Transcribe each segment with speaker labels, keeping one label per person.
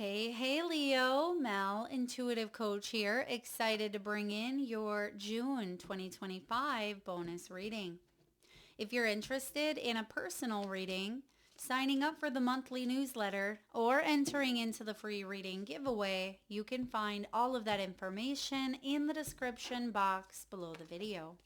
Speaker 1: Hey, Leo, Mel, intuitive coach here. Excited to bring in your June 2025 bonus reading. If you're interested in a personal reading, signing up for the monthly newsletter, or entering into the free reading giveaway, you can find all of that information in the description box below the video.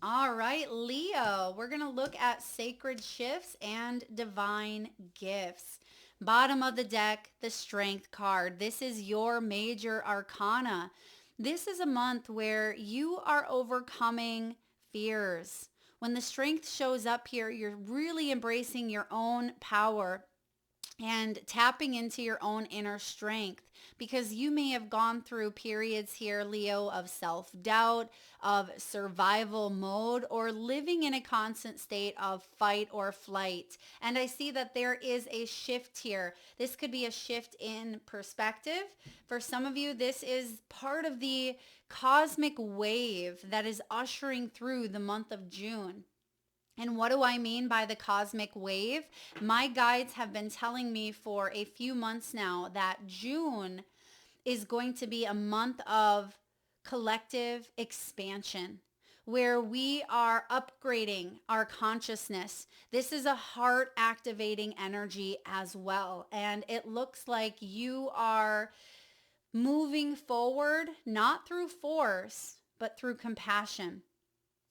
Speaker 1: All right, Leo, we're going to look at sacred shifts and divine gifts. Bottom of the deck, the Strength card. This is your major arcana. This is a month where you are overcoming fears. When the Strength shows up here, you're really embracing your own power and tapping into your own inner strength, because you may have gone through periods here, Leo, of self-doubt, of survival mode, or living in a constant state of fight or flight. And I see that there is a shift here. This could be a shift in perspective. For some of you, this is part of the cosmic wave that is ushering through the month of June. And what do I mean by the cosmic wave? My guides have been telling me for a few months now that June is going to be a month of collective expansion, where we are upgrading our consciousness. This is a heart activating energy as well. And it looks like you are moving forward, not through force, but through compassion.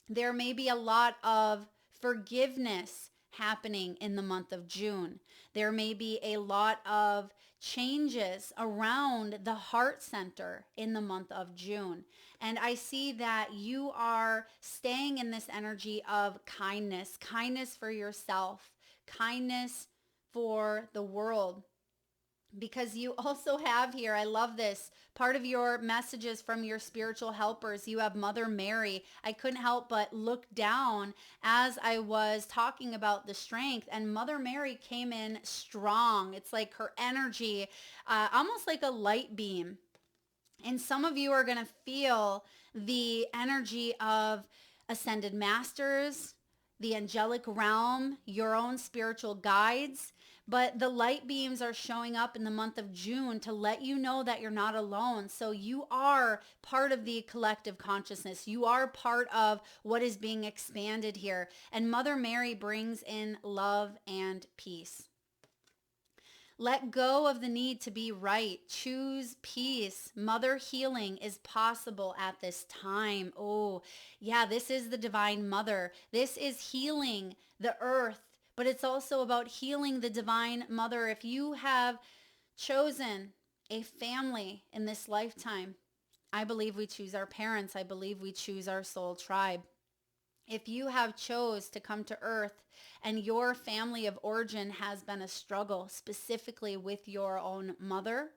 Speaker 1: There may be a lot of forgiveness happening in the month of June. There may be a lot of changes around the heart center in the month of June. And I see that you are staying in this energy of kindness, kindness for yourself, kindness for the world. Because you also have here, I love this, part of your messages from your spiritual helpers. You have Mother Mary. I couldn't help but look down as I was talking about the strength, and Mother Mary came in strong. It's like her energy, almost like a light beam. And some of you are going to feel the energy of ascended masters, the angelic realm, your own spiritual guides. But the light beams are showing up in the month of June to let you know that you're not alone. So you are part of the collective consciousness. You are part of what is being expanded here. And Mother Mary brings in love and peace. Let go of the need to be right. Choose peace. Mother healing is possible at this time. Oh, yeah, this is the Divine Mother. This is healing the earth, but it's also about healing the Divine Mother. If you have chosen a family in this lifetime, I believe we choose our parents. I believe we choose our soul tribe. If you have chose to come to earth and your family of origin has been a struggle, specifically with your own mother,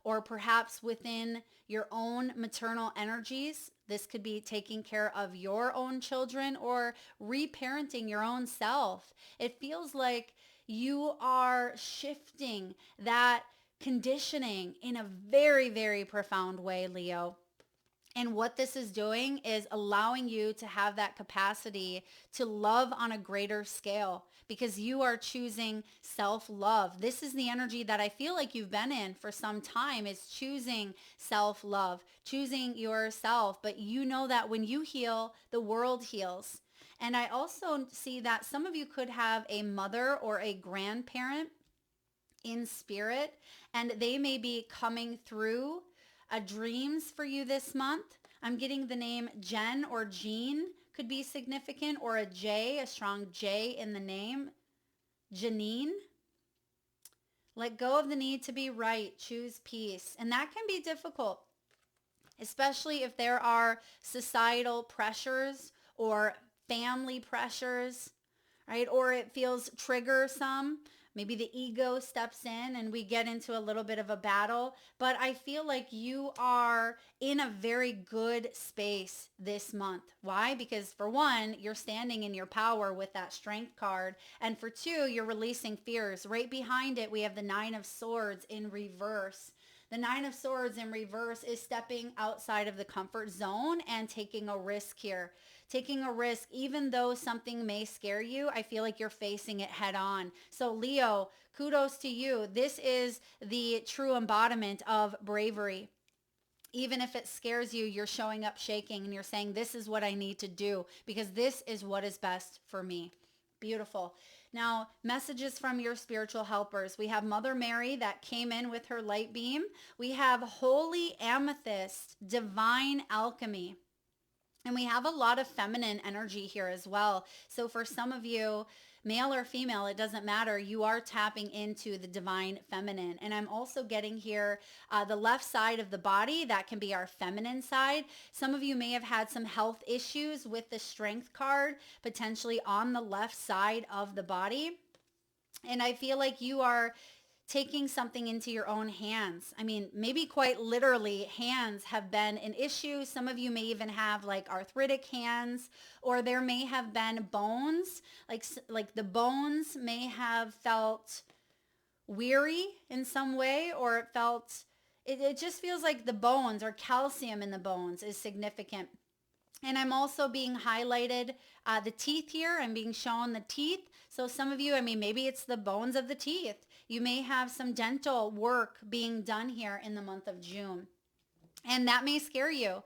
Speaker 1: or perhaps within your own maternal energies, this could be taking care of your own children or reparenting your own self. It feels like you are shifting that conditioning in a very, very profound way, Leo. And what this is doing is allowing you to have that capacity to love on a greater scale, because you are choosing self-love. This is the energy that I feel like you've been in for some time, is choosing self-love, choosing yourself. But you know that when you heal, the world heals. And I also see that some of you could have a mother or a grandparent in spirit, and they may be coming through dreams for you this month. I'm getting the name Jen or Jean could be significant, or a J, a strong J in the name. Janine. Let go of the need to be right. Choose peace. And that can be difficult, especially if there are societal pressures or family pressures, right? Or it feels triggersome. Maybe the ego steps in and we get into a little bit of a battle. But I feel like you are in a very good space this month. Why? Because for one, you're standing in your power with that strength card. And for two, you're releasing fears. Right behind it, we have the Nine of Swords in reverse. The Nine of Swords in reverse is stepping outside of the comfort zone and taking a risk here. taking a risk, even though something may scare you, I feel like you're facing it head on. So Leo, kudos to you. This is the true embodiment of bravery. Even if it scares you, you're showing up shaking and you're saying, this is what I need to do because this is what is best for me. Beautiful. Now, messages from your spiritual helpers. We have Mother Mary that came in with her light beam. We have Holy Amethyst, Divine Alchemy. And we have a lot of feminine energy here as well. So for some of you, male or female, it doesn't matter. You are tapping into the divine feminine. And I'm also getting here the left side of the body. That can be our feminine side. Some of you may have had some health issues with the strength card, potentially on the left side of the body. And I feel like you are taking something into your own hands. I mean, maybe quite literally, hands have been an issue. Some of you may even have like arthritic hands, or there may have been bones, like the bones may have felt weary in some way, or it just feels like the bones or calcium in the bones is significant. And I'm also being highlighted the teeth here. I'm being shown the teeth. So some of you, I mean, maybe it's the bones of the teeth. You may have some dental work being done here in the month of June. And that may scare you,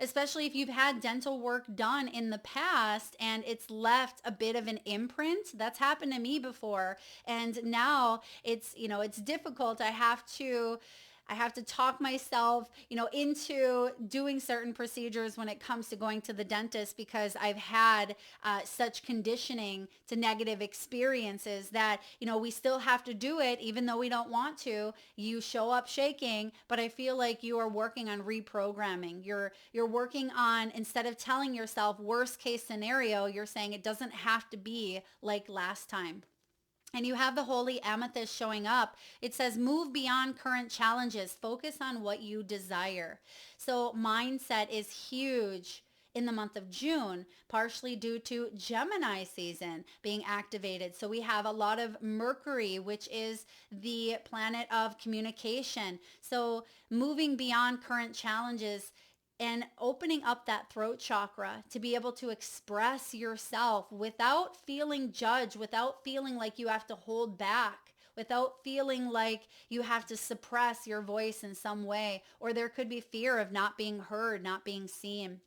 Speaker 1: especially if you've had dental work done in the past and it's left a bit of an imprint. That's happened to me before. And now it's difficult. I have to talk myself, into doing certain procedures when it comes to going to the dentist because I've had such conditioning to negative experiences that, we still have to do it even though we don't want to. You show up shaking, but I feel like you are working on reprogramming. You're working on, instead of telling yourself worst case scenario, you're saying it doesn't have to be like last time. And you have the Holy Amethyst showing up. It says, move beyond current challenges. Focus on what you desire. So mindset is huge in the month of June, partially due to Gemini season being activated. So we have a lot of Mercury, which is the planet of communication. So moving beyond current challenges and opening up that throat chakra to be able to express yourself without feeling judged, without feeling like you have to hold back, without feeling like you have to suppress your voice in some way, or there could be fear of not being heard, not being seen.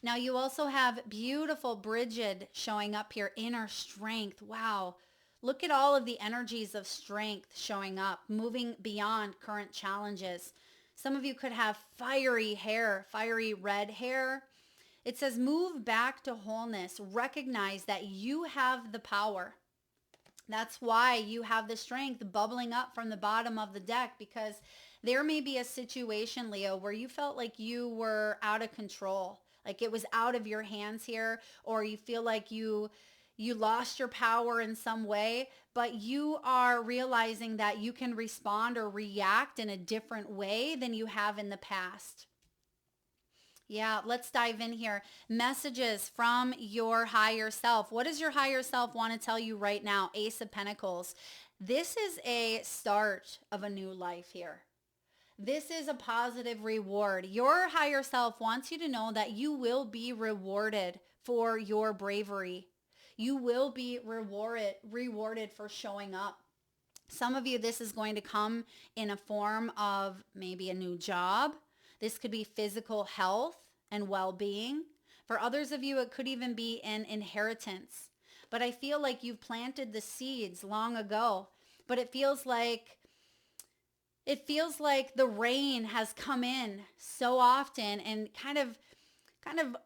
Speaker 1: Now you also have beautiful Bridget showing up here, inner strength. Wow. Look at all of the energies of strength showing up, moving beyond current challenges. Some of you could have fiery hair, fiery red hair. It says move back to wholeness. Recognize that you have the power. That's why you have the strength bubbling up from the bottom of the deck, because there may be a situation, Leo, where you felt like you were out of control, like it was out of your hands here, or you feel like you lost your power in some way, but you are realizing that you can respond or react in a different way than you have in the past. Yeah, let's dive in here. Messages from your higher self. What does your higher self want to tell you right now? Ace of Pentacles. This is a start of a new life here. This is a positive reward. Your higher self wants you to know that you will be rewarded for your bravery. You will be rewarded for showing up. Some of you, this is going to come in a form of maybe a new job. This could be physical health and well-being. For others of you, it could even be an inheritance. But I feel like you've planted the seeds long ago, but it feels like the rain has come in so often and kind of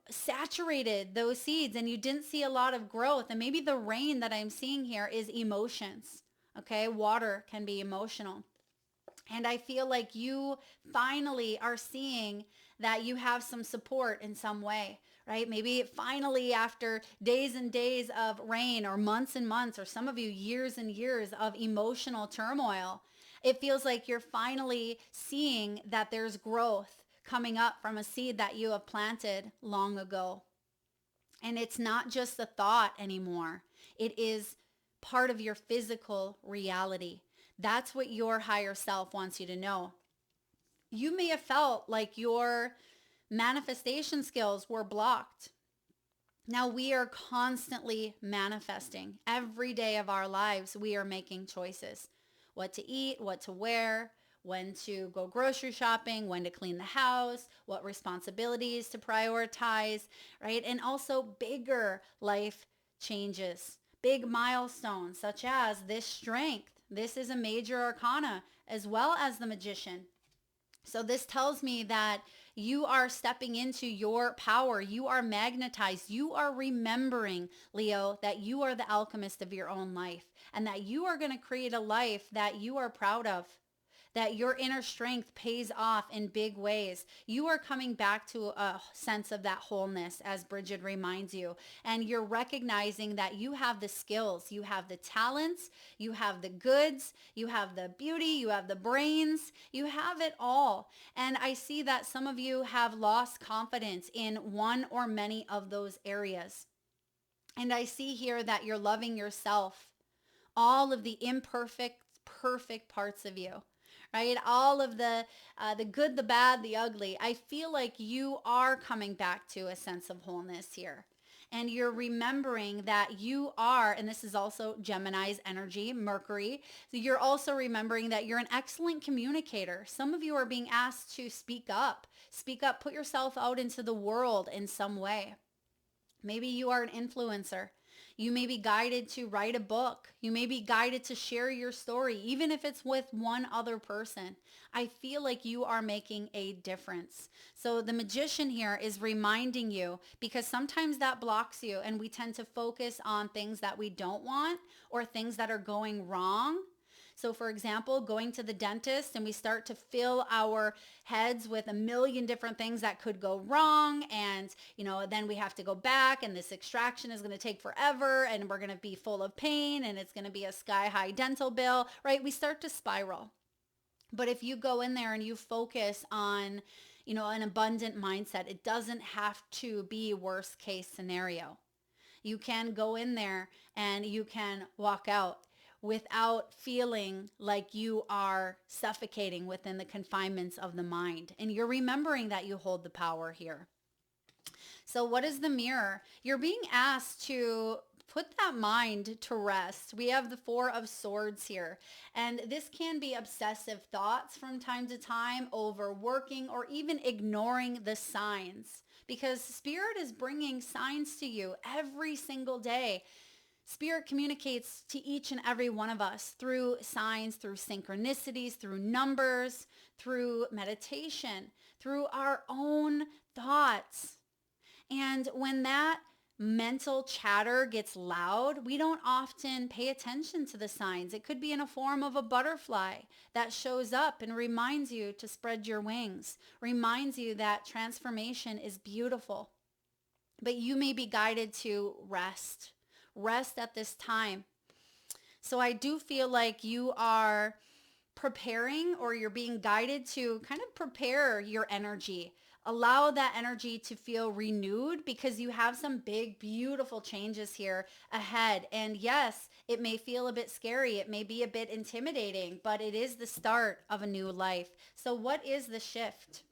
Speaker 1: saturated those seeds, and you didn't see a lot of growth. And maybe the rain that I'm seeing here is emotions. Okay, water can be emotional. And I feel like you finally are seeing that you have some support in some way, right? Maybe finally, after days and days of rain, or months and months, or some of you years and years of emotional turmoil, it feels like you're finally seeing that there's growth coming up from a seed that you have planted long ago. And it's not just a thought anymore. It is part of your physical reality. That's what your higher self wants you to know. You may have felt like your manifestation skills were blocked Now we are constantly manifesting. Every day of our lives, we are making choices. What to eat, what to wear, when to go grocery shopping, when to clean the house, what responsibilities to prioritize, right? And also bigger life changes, big milestones such as this strength. This is a major arcana as well as the magician. So this tells me that you are stepping into your power. You are magnetized. You are remembering, Leo, that you are the alchemist of your own life and that you are going to create a life that you are proud of, that your inner strength pays off in big ways. You are coming back to a sense of that wholeness, as Bridget reminds you. And you're recognizing that you have the skills, you have the talents, you have the goods, you have the beauty, you have the brains, you have it all. And I see that some of you have lost confidence in one or many of those areas. And I see here that you're loving yourself, all of the imperfect, perfect parts of you, right? All of the good, the bad, the ugly. I feel like you are coming back to a sense of wholeness here. And you're remembering that you are, and this is also Gemini's energy, Mercury. So you're also remembering that you're an excellent communicator. Some of you are being asked to speak up, put yourself out into the world in some way. Maybe you are an influencer. You may be guided to write a book. You may be guided to share your story, even if it's with one other person. I feel like you are making a difference. So the magician here is reminding you, because sometimes that blocks you and we tend to focus on things that we don't want or things that are going wrong. So for example, going to the dentist and we start to fill our heads with a million different things that could go wrong. And, then we have to go back and this extraction is going to take forever and we're going to be full of pain and it's going to be a sky high dental bill, right? We start to spiral. But if you go in there and you focus on, an abundant mindset, it doesn't have to be worst case scenario. You can go in there and you can walk out without feeling like you are suffocating within the confinements of the mind. And you're remembering that you hold the power here. So what is the mirror? You're being asked to put that mind to rest. We have the Four of Swords here. And this can be obsessive thoughts from time to time, overworking, or even ignoring the signs. Because Spirit is bringing signs to you every single day. Spirit communicates to each and every one of us through signs, through synchronicities, through numbers, through meditation, through our own thoughts. And when that mental chatter gets loud, we don't often pay attention to the signs. It could be in a form of a butterfly that shows up and reminds you to spread your wings, reminds you that transformation is beautiful. But you may be guided to rest at this time. So I do feel like you are preparing, or you're being guided to kind of prepare your energy. Allow that energy to feel renewed because you have some big, beautiful changes here ahead. And yes, it may feel a bit scary. It may be a bit intimidating, but it is the start of a new life. So what is the shift?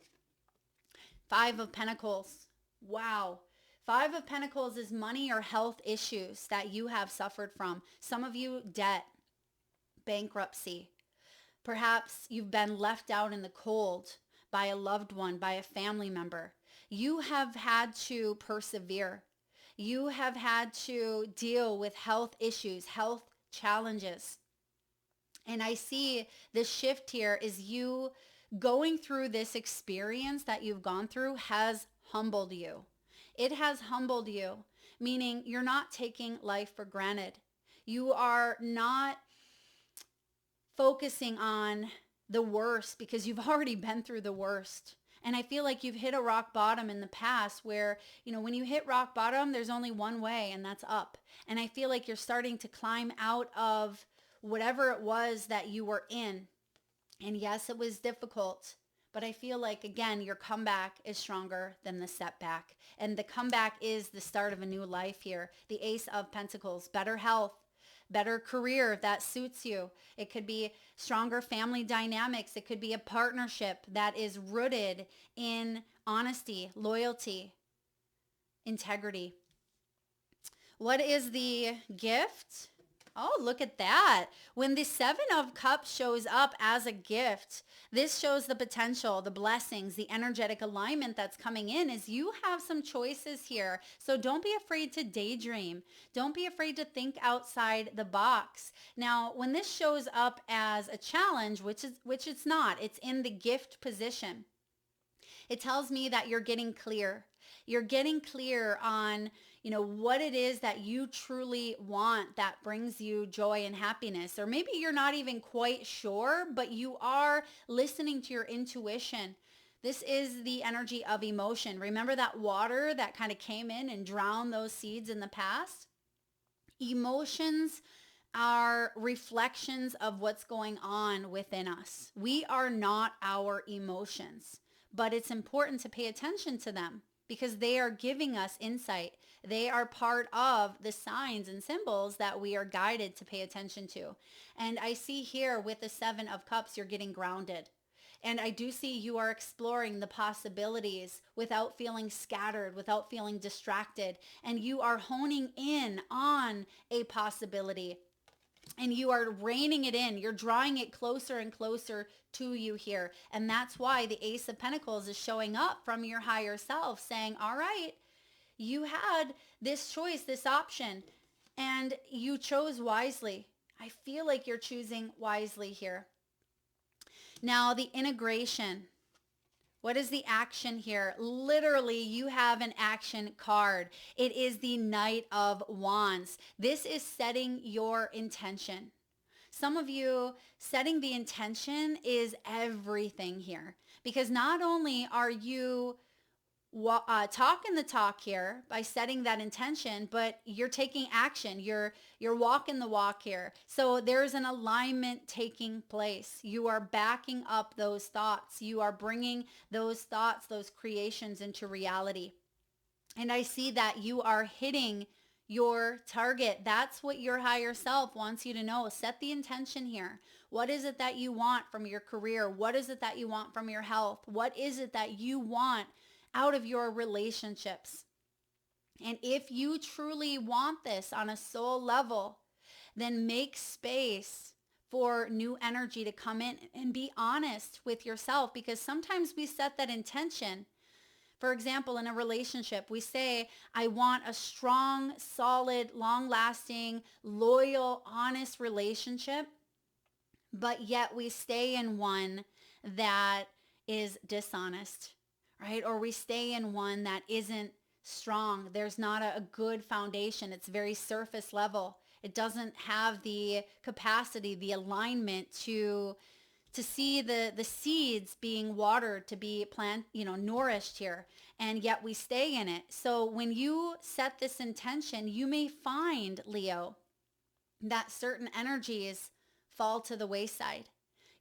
Speaker 1: Five of Pentacles. Wow. Five of Pentacles is money or health issues that you have suffered from. Some of you, debt, bankruptcy. Perhaps you've been left out in the cold by a loved one, by a family member. You have had to persevere. You have had to deal with health issues, health challenges. And I see the shift here is you going through this experience that you've gone through has humbled you. It has humbled you, meaning you're not taking life for granted. You are not focusing on the worst because you've already been through the worst. And I feel like you've hit a rock bottom in the past where, when you hit rock bottom, there's only one way, and that's up. And I feel like you're starting to climb out of whatever it was that you were in. And yes, it was difficult. But I feel like, again, your comeback is stronger than the setback. And the comeback is the start of a new life here. The Ace of Pentacles, better health, better career that suits you. It could be stronger family dynamics. It could be a partnership that is rooted in honesty, loyalty, integrity. What is the gift? Oh, look at that. When the Seven of Cups shows up as a gift, this shows the potential, the blessings, the energetic alignment that's coming in is you have some choices here. So don't be afraid to daydream. Don't be afraid to think outside the box. Now, when this shows up as a challenge, which it's not, it's in the gift position. It tells me that you're getting clear. You're getting clear on, what it is that you truly want that brings you joy and happiness. Or maybe you're not even quite sure, but you are listening to your intuition. This is the energy of emotion. Remember that water that kind of came in and drowned those seeds in the past? Emotions are reflections of what's going on within us. We are not our emotions, but it's important to pay attention to them because they are giving us insight. They are part of the signs and symbols that we are guided to pay attention to. And I see here with the Seven of Cups, you're getting grounded. And I do see you are exploring the possibilities without feeling scattered, without feeling distracted. And you are honing in on a possibility. And you are reining it in. You're drawing it closer and closer to you here. And that's why the Ace of Pentacles is showing up from your higher self saying, all right, you had this choice, this option, and you chose wisely. I feel like you're choosing wisely here. Now, the integration. What is the action here? Literally, you have an action card. It is the Knight of Wands. This is setting your intention. Some of you, setting the intention is everything here because not only are you talking the talk here by setting that intention, but you're taking action. You're walking the walk here. So there's an alignment taking place. You are backing up those thoughts. You are bringing those thoughts, those creations into reality. And I see that you are hitting your target. That's what your higher self wants you to know. Set the intention here. What is it that you want from your career? What is it that you want from your health? What is it that you want out of your relationships? And if you truly want this on a soul level, then make space for new energy to come in and be honest with yourself, because sometimes we set that intention. For example, in a relationship, we say, I want a strong, solid, long-lasting, loyal, honest relationship, but yet we stay in one that is dishonest, right? Or we stay in one that isn't strong. There's not a good foundation. It's very surface level. It doesn't have the capacity, the alignment to see the seeds being watered, to be nourished here. And yet we stay in it. So when you set this intention, you may find, Leo, that certain energies fall to the wayside.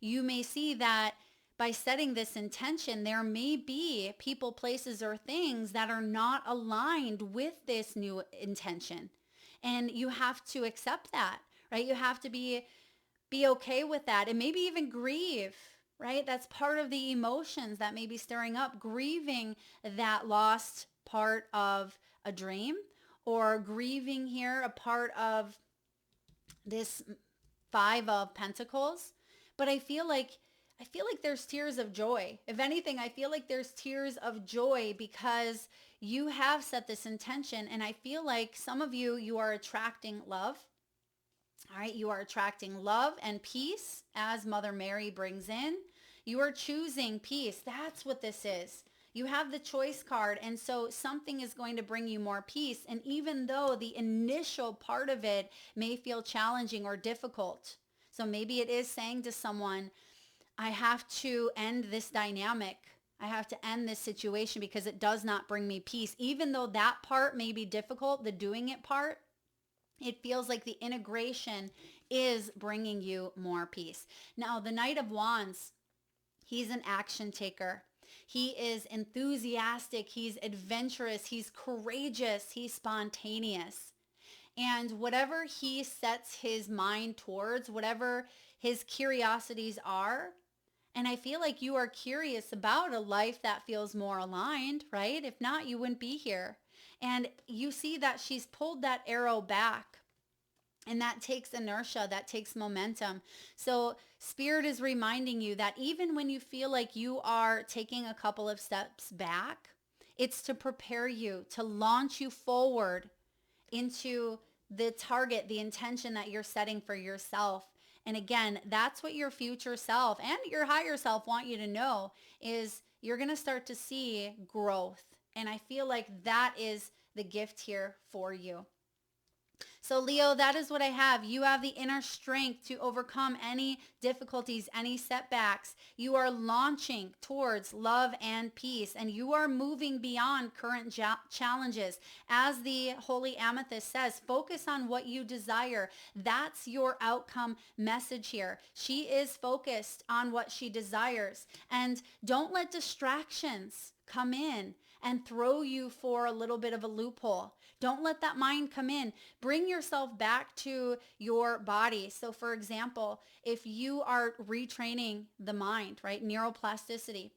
Speaker 1: You may see that by setting this intention, there may be people, places, or things that are not aligned with this new intention. And you have to accept that, right? You have to be okay with that and maybe even grieve, right? That's part of the emotions that may be stirring up, grieving that lost part of a dream, or grieving here a part of this Five of Pentacles. But I feel like there's tears of joy. If anything, I feel like there's tears of joy because you have set this intention. And I feel like some of you are attracting love. All right, you are attracting love and peace as Mother Mary brings in. You are choosing peace. That's what this is. You have the choice card, and so something is going to bring you more peace. And even though the initial part of it may feel challenging or difficult, so maybe it is saying to someone, I have to end this dynamic. I have to end this situation because it does not bring me peace. Even though that part may be difficult, the doing it part, it feels like the integration is bringing you more peace. Now, the Knight of Wands, he's an action taker. He is enthusiastic. He's adventurous. He's courageous. He's spontaneous. And whatever he sets his mind towards, whatever his curiosities are, and I feel like you are curious about a life that feels more aligned, right? If not, you wouldn't be here. And you see that she's pulled that arrow back. And that takes inertia, that takes momentum. So Spirit is reminding you that even when you feel like you are taking a couple of steps back, it's to prepare you, to launch you forward into the target, the intention that you're setting for yourself. And again, that's what your future self and your higher self want you to know is you're going to start to see growth. And I feel like that is the gift here for you. So Leo, that is what I have. You have the inner strength to overcome any difficulties, any setbacks. You are launching towards love and peace, and you are moving beyond current challenges. As the Holy Amethyst says, focus on what you desire. That's your outcome message here. She is focused on what she desires. And don't let distractions come in and throw you for a little bit of a loophole. Don't let that mind come in. Bring yourself back to your body. So for example, if you are retraining the mind, right? Neuroplasticity.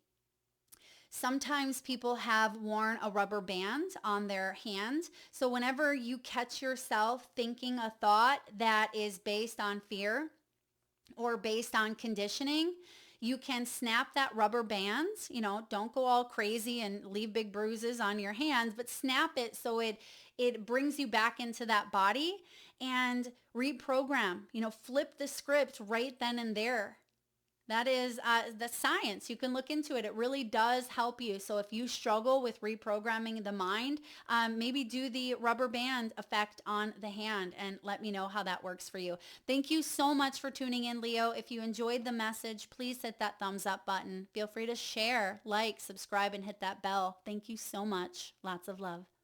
Speaker 1: Sometimes people have worn a rubber band on their hand. So whenever you catch yourself thinking a thought that is based on fear or based on conditioning, you can snap that rubber band, don't go all crazy and leave big bruises on your hands, but snap it so it brings you back into that body and reprogram, flip the script right then and there. That is the science. You can look into it. It really does help you. So if you struggle with reprogramming the mind, maybe do the rubber band effect on the hand and let me know how that works for you. Thank you so much for tuning in, Leo. If you enjoyed the message, please hit that thumbs up button. Feel free to share, like, subscribe, and hit that bell. Thank you so much. Lots of love.